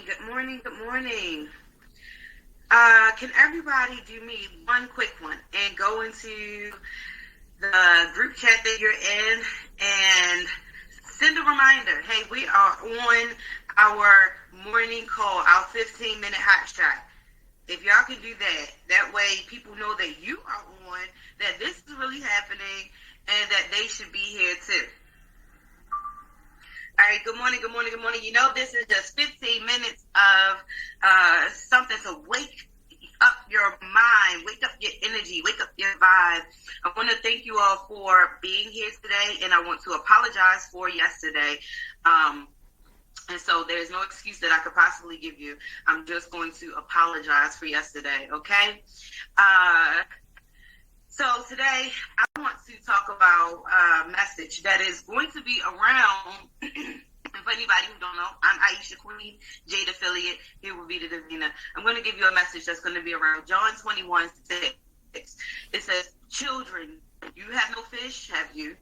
Good morning. Good morning. Can everybody do me one quick one and go into the group chat that you're in and send a reminder? Hey, we are on our morning call, our 15-minute hot shot. If y'all can do that, that way people know that you are on, that this is really happening, and that they should be here too. All right, good morning, good morning, good morning. You know, this is just 15 minutes of something to wake up your mind, wake up your energy, wake up your vibe. I want to thank you all for being here today, and I want to apologize for yesterday. And so there's no excuse that I could possibly give you. I'm just going to apologize for yesterday, okay? So today I want to talk about a message that is going to be around, and for anybody who don't know, I'm Aisha Queen, Jade affiliate, here with Vida Divina. I'm going to give you a message that's going to be around John 21:6. It says, "Children, you have no fish, have you?"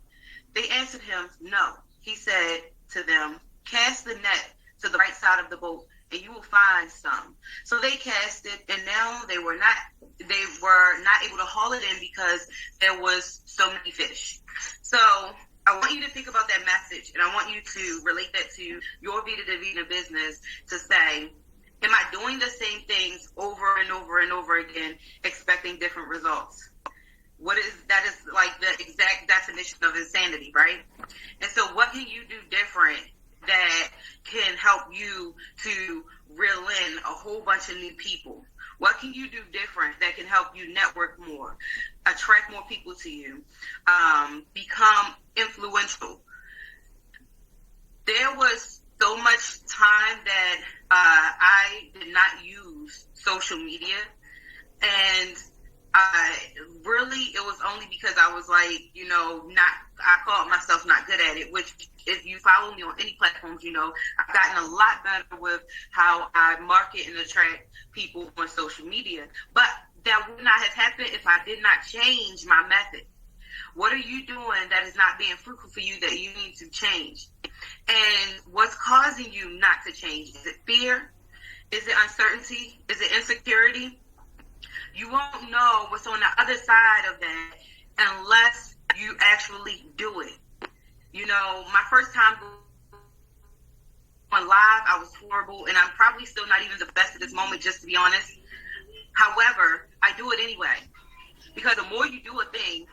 They answered him, "No." He said to them, "Cast the net to the right side of the boat, and you will find some." So they cast it, and now they were not able to haul it in because there was so many fish. So I want you to think about that message, and I want you to relate that to your Vida Divina business to say, am I doing the same things over and over and over again, expecting different results? That is like the exact definition of insanity, right? And so what can you do different that can help you to reel in a whole bunch of new people? What can you do different that can help you network more, attract more people to you, become influential? There was so much time that I did not use social media, and it was only because I was like, I called myself not good at it, which if you follow me on any platforms, I've gotten a lot better with how I market and attract people on social media. But that would not have happened if I did not change my method. What are you doing that is not being fruitful for you that you need to change? And what's causing you not to change? Is it fear? Is it uncertainty? Is it insecurity? You won't know what's on the other side of that unless you actually do it. My first time on live, I was horrible, and I'm probably still not even the best at this moment, just to be honest. However, I do it anyway, because the more you do a thing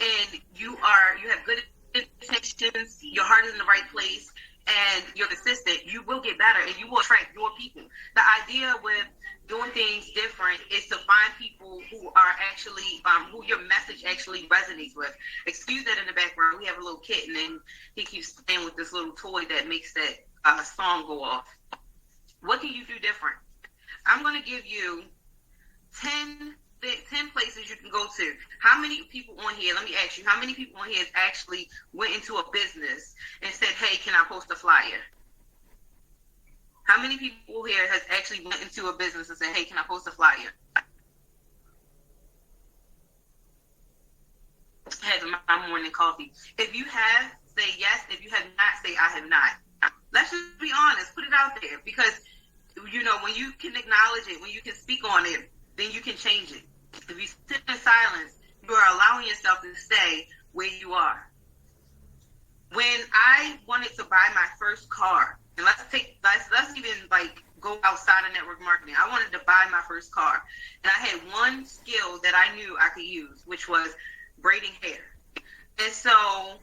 and you have good intentions, your heart is in the right place, and you're consistent, you will get better and you will attract your people. The idea with doing things different is to find people who are actually, who your message actually resonates with. Excuse that in the background. We have a little kitten and he keeps playing with this little toy that makes that song go off. What can you do different? I'm going to give you 10 places you can go to. How many people on here, let me ask you, how many people on here actually went into a business and said, hey, can I post a flyer? How many people here has actually went into a business and said, hey, can I post a flyer? Having my morning coffee. If you have, say yes. If you have not, say I have not. Let's just be honest. Put it out there, because, when you can acknowledge it, when you can speak on it, then you can change it. If you sit in silence, you are allowing yourself to stay where you are. When I wanted to buy my first car, and let's even go outside of network marketing. I wanted to buy my first car, and I had one skill that I knew I could use, which was braiding hair. And so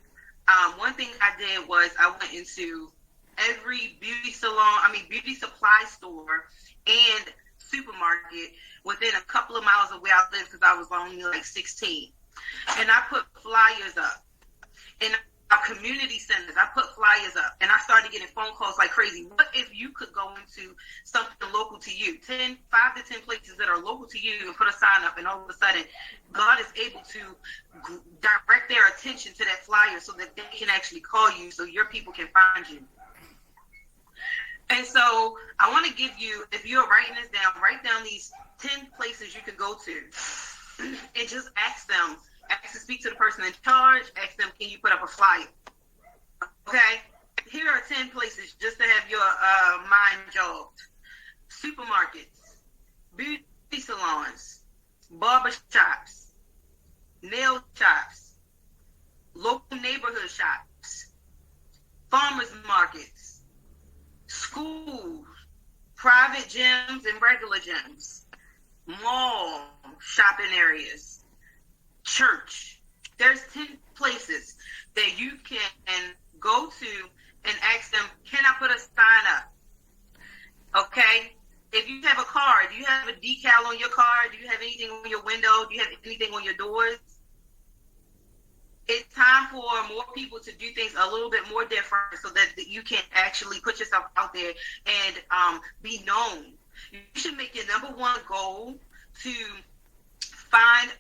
one thing I did was I went into every beauty supply store and supermarket within a couple of miles of where I lived, because I was only like 16. And I put flyers up. In our community centers, I put flyers up, and I started getting phone calls like crazy. What if you could go into something local to you, 5 to 10 places that are local to you, and put a sign up, and all of a sudden, God is able to direct their attention to that flyer so that they can actually call you, so your people can find you. And so I want to give you, if you're writing this down, write down these 10 places you could go to, and just ask to speak to the person in charge, ask them, can you put up a flyer? Okay? Here are 10 places just to have your mind jogged. supermarkets, beauty salons, barber shops, nail shops, local neighborhood shops, farmers markets, schools, private gyms and regular gyms, mall shopping areas, church. There's 10 places that you can go to and ask them, can I put a sign up? Okay? If you have a car, do you have a decal on your car? Do you have anything on your window? Do you have anything on your doors? It's time for more people to do things a little bit more different so that you can actually put yourself out there and be known. You should make your number one goal to find,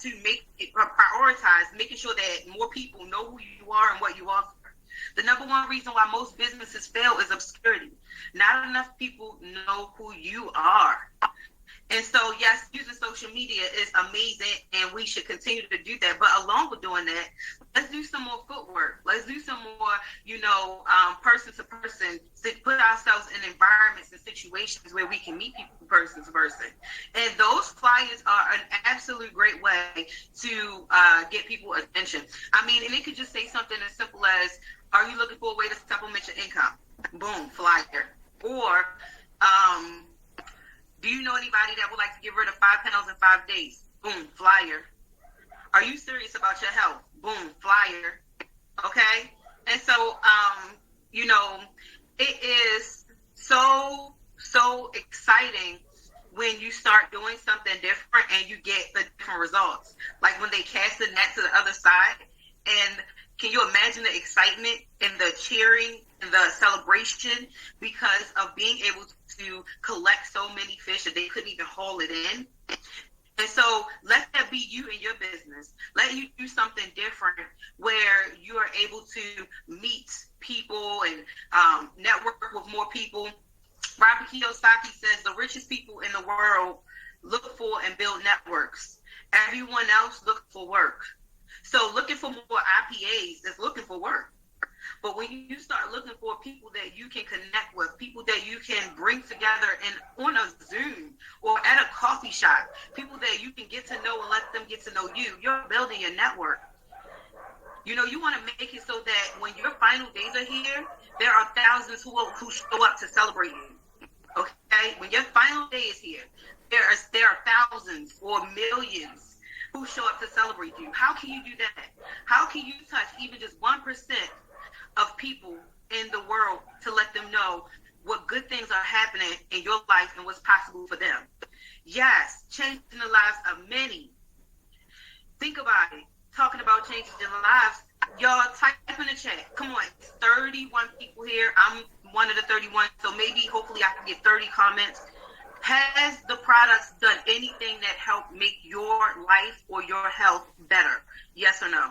to make it prioritize, making sure that more people know who you are and what you offer. The number one reason why most businesses fail is obscurity. Not enough people know who you are. And so, yes, using social media is amazing, and we should continue to do that. But along with doing that, let's do some more footwork. Let's do some more, person to person, put ourselves in environments and situations where we can meet people person to person. And those flyers are an absolute great way to get people attention. I mean, and it could just say something as simple as, are you looking for a way to supplement your income? Boom, flyer. Or, do you know anybody that would like to get rid of 5 pounds in 5 days? Boom, flyer. Are you serious about your health? Boom, flyer. Okay? And so, it is so exciting when you start doing something different and you get the different results. Like when they cast the net to the other side, and can you imagine the excitement and the cheering and the celebration because of being able to collect so many fish that they couldn't even haul it in? And so let that be you in your business. Let you do something different where you are able to meet people and network with more people. Robert Kiyosaki says the richest people in the world look for and build networks. Everyone else look for work. So looking for more IPAs is looking for work. But when you start looking for people that you can connect with, people that you can bring together and on a Zoom or at a coffee shop, people that you can get to know and let them get to know you, you're building a network. You want to make it so that when your final days are here, there are thousands who show up to celebrate you. Okay? When your final day is here, there are thousands or millions who show up to celebrate you. How can you do that? How can you touch even just 1% of people in the world to let them know what good things are happening in your life and what's possible for them? Yes, changing the lives of many. Think about it. Talking about changing lives, y'all type in the chat. Come on, it's 31 people here. I'm one of the 31, so maybe hopefully I can get 30 comments. Has the products done anything that helped make your life or your health better? Yes or no?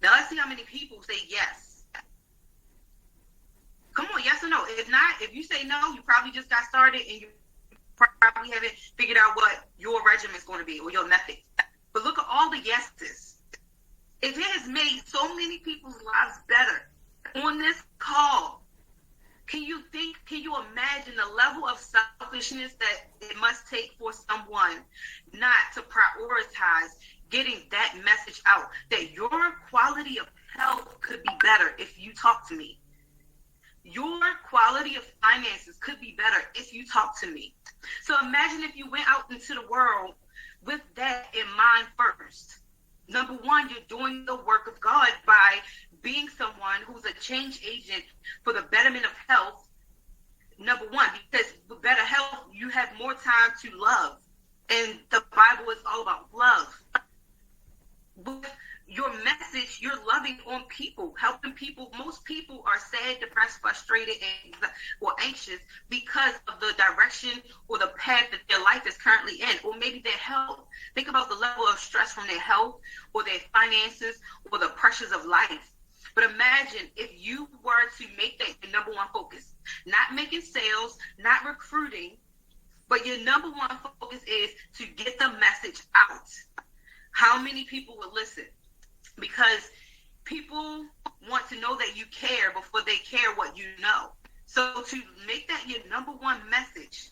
Now let's see how many people say yes. Come on, yes or no? If not, if you say no, you probably just got started and you probably haven't figured out what your regimen is going to be or your method. But look at all the yeses. If it has made so many people's lives better on this call, can you imagine the level of selfishness that it must take for someone not to prioritize getting that message out, that your quality of health could be better if you talk to me. Your quality of finances could be better if you talk to me. So imagine if you went out into the world with that in mind first. Number one, you're doing the work of God by being someone who's a change agent for the betterment of health. Number one, because with better health, you have more time to love. And the Bible is all about love. With your message, you're loving on people, helping people. Most people are sad, depressed, frustrated, or anxious because of the direction or the path that their life is currently in, or maybe their health. Think about the level of stress from their health or their finances or the pressures of life. But imagine if you were to make that your number one focus, not making sales, not recruiting, but your number one focus is to get the message out. How many people would listen? Because People want to know that you care before they care what you know. So to make that your number one message,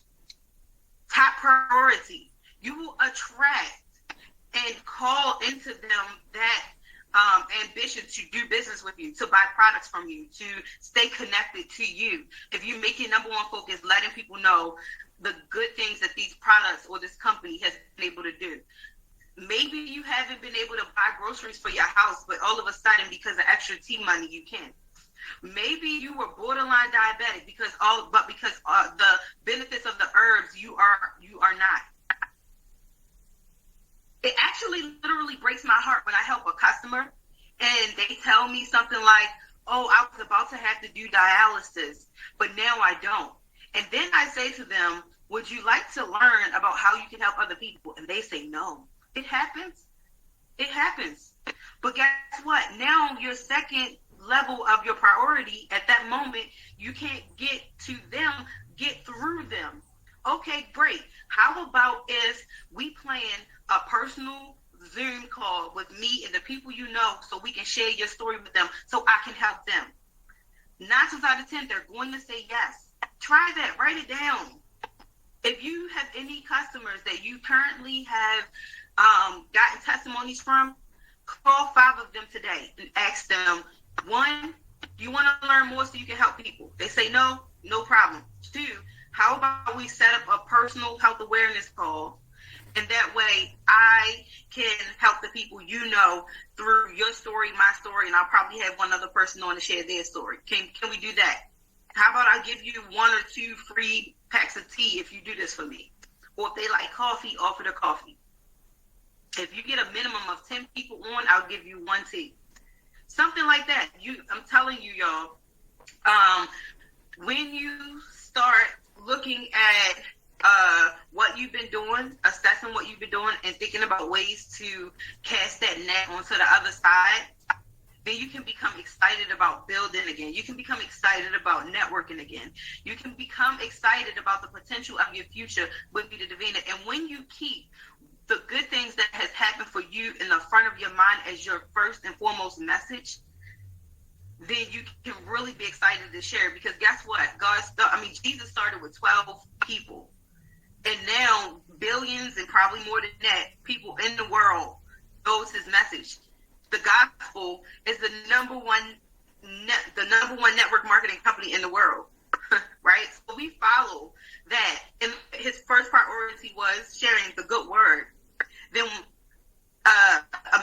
top priority, you will attract and call into them that ambition to do business with you, to buy products from you, to stay connected to you. If you make your number one focus, letting people know the good things that these products or this company has been able to do. Maybe you haven't been able to buy groceries for your house, but all of a sudden, because of extra tea money, you can. Maybe you were borderline diabetic because the benefits of the herbs you are not. It actually literally breaks my heart when I help a customer and they tell me something like, "Oh, I was about to have to do dialysis, but now I don't." And then I say to them, "Would you like to learn about how you can help other people?" And they say, "No." It happens. It happens. But guess what? Now your second level of your priority at that moment, you can't get to them, get through them. Okay, great. How about if we plan a personal Zoom call with me and the people you know so we can share your story with them so I can help them? 9 times out of 10, they're going to say yes. Try that. Write it down. If you have any customers that you currently have gotten testimonies from, call 5 of them today and ask them, 1, do you want to learn more so you can help people? They say no, no problem. 2, how about we set up a personal health awareness call, and that way I can help the people you know through your story, my story, and I'll probably have one other person on to share their story. Can we do that? How about I give you 1 or 2 free packs of tea if you do this for me? Or if they like coffee, offer the coffee. If you get a minimum of 10 people on, I'll give you 1 tea. Something like that. I'm telling you, y'all, when you start looking at what you've been doing, assessing what you've been doing, and thinking about ways to cast that net onto the other side, then you can become excited about building again. You can become excited about networking again. You can become excited about the potential of your future with Vida Divina. And when you keep the good things that has happened for you in the front of your mind as your first and foremost message, then you can really be excited to share. Because guess what? Jesus started with 12 people. And now billions and probably more than that people in the world knows his message. The gospel is the number one network marketing company in the world. Right? So we follow that. And his first priority was sharing the good word. Then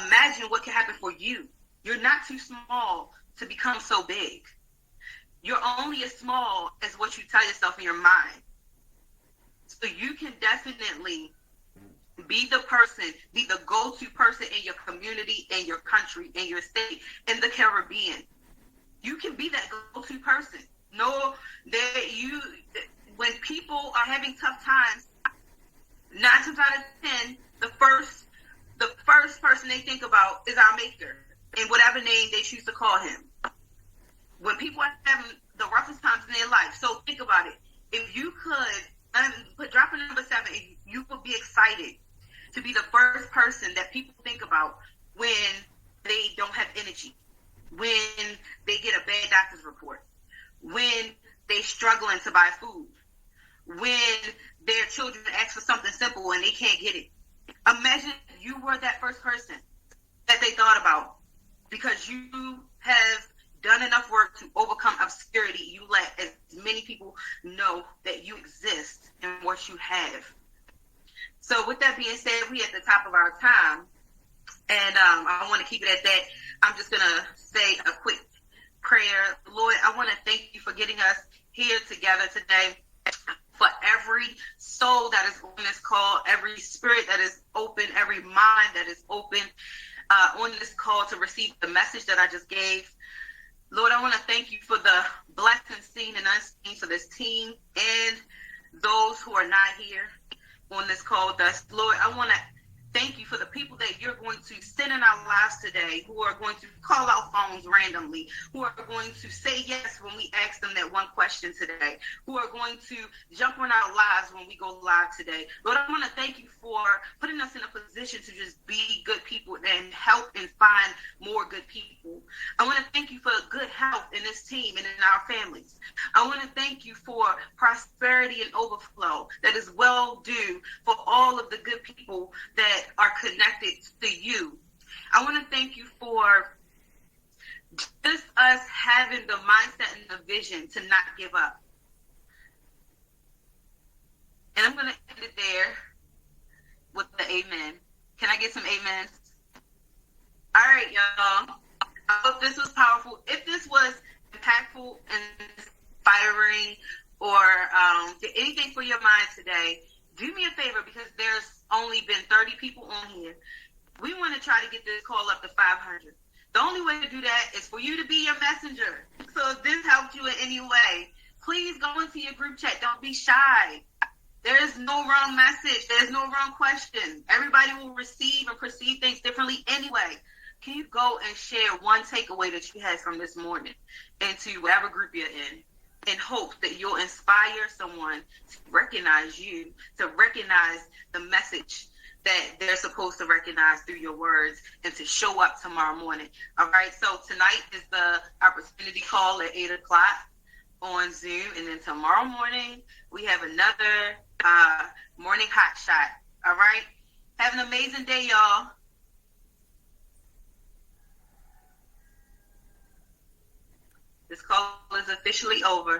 imagine what can happen for you. You're not too small to become so big. You're only as small as what you tell yourself in your mind. So you can definitely be the person, be the go-to person in your community, in your country, in your state, in the Caribbean. You can be that go-to person. Know that when people are having tough times, 9 times out of 10, the first person they think about is our maker, in whatever name they choose to call him. When people are having the roughest times in their life, so think about it. If you could drop a number 7, you would be excited to be the first person that people think about when they don't have energy, when they get a bad doctor's report, when they're struggling to buy food, when their children ask for something simple and they can't get it. Imagine you were that first person that they thought about, because you have done enough work to overcome obscurity. You let as many people know that you exist and what you have. So with that being said, we're at the top of our time, and I want to keep it at that. I'm just going to say a quick prayer. Lord, I want to thank you for getting us here together today, for every soul that is on this call, every spirit that is open, every mind that is open on this call to receive the message that I just gave. Lord, I want to thank you for the blessings seen and unseen for this team and those who are not here on this call with us. Lord, I want to thank you for the people that you're going to send in our lives today, who are going to call out phones randomly, who are going to say yes when we ask them that one question today, who are going to jump on our lives when we go live today. Lord, I want to thank you for putting us in a position to just be good people and help and find more good people. I want to thank you for good health in this team and in our families. I want to thank you for prosperity and overflow that is well due for all of the good people that are connected to you. I want to thank you for just us having the mindset and the vision to not give up. And I'm going to end it there with the amen. Can I get some amens? All right, y'all. I hope this was powerful. If this was impactful and inspiring or did anything for your mind today, do me a favor, because there's only been 30 people on here. We want to try to get this call up to 500. The only way to do that is for you to be your messenger. So if this helped you in any way, please go into your group chat. Don't be shy. There is no wrong message. There's no wrong question. Everybody will receive and perceive things differently anyway. Can you go and share one takeaway that you had from this morning into whatever group you're in hope that you'll inspire someone to recognize you, to recognize the message that they're supposed to recognize through your words, and to show up tomorrow morning. All right, so tonight is the opportunity call at 8 o'clock on Zoom, and then tomorrow morning we have another morning hot shot. All right, have an amazing day, y'all. This call is officially over.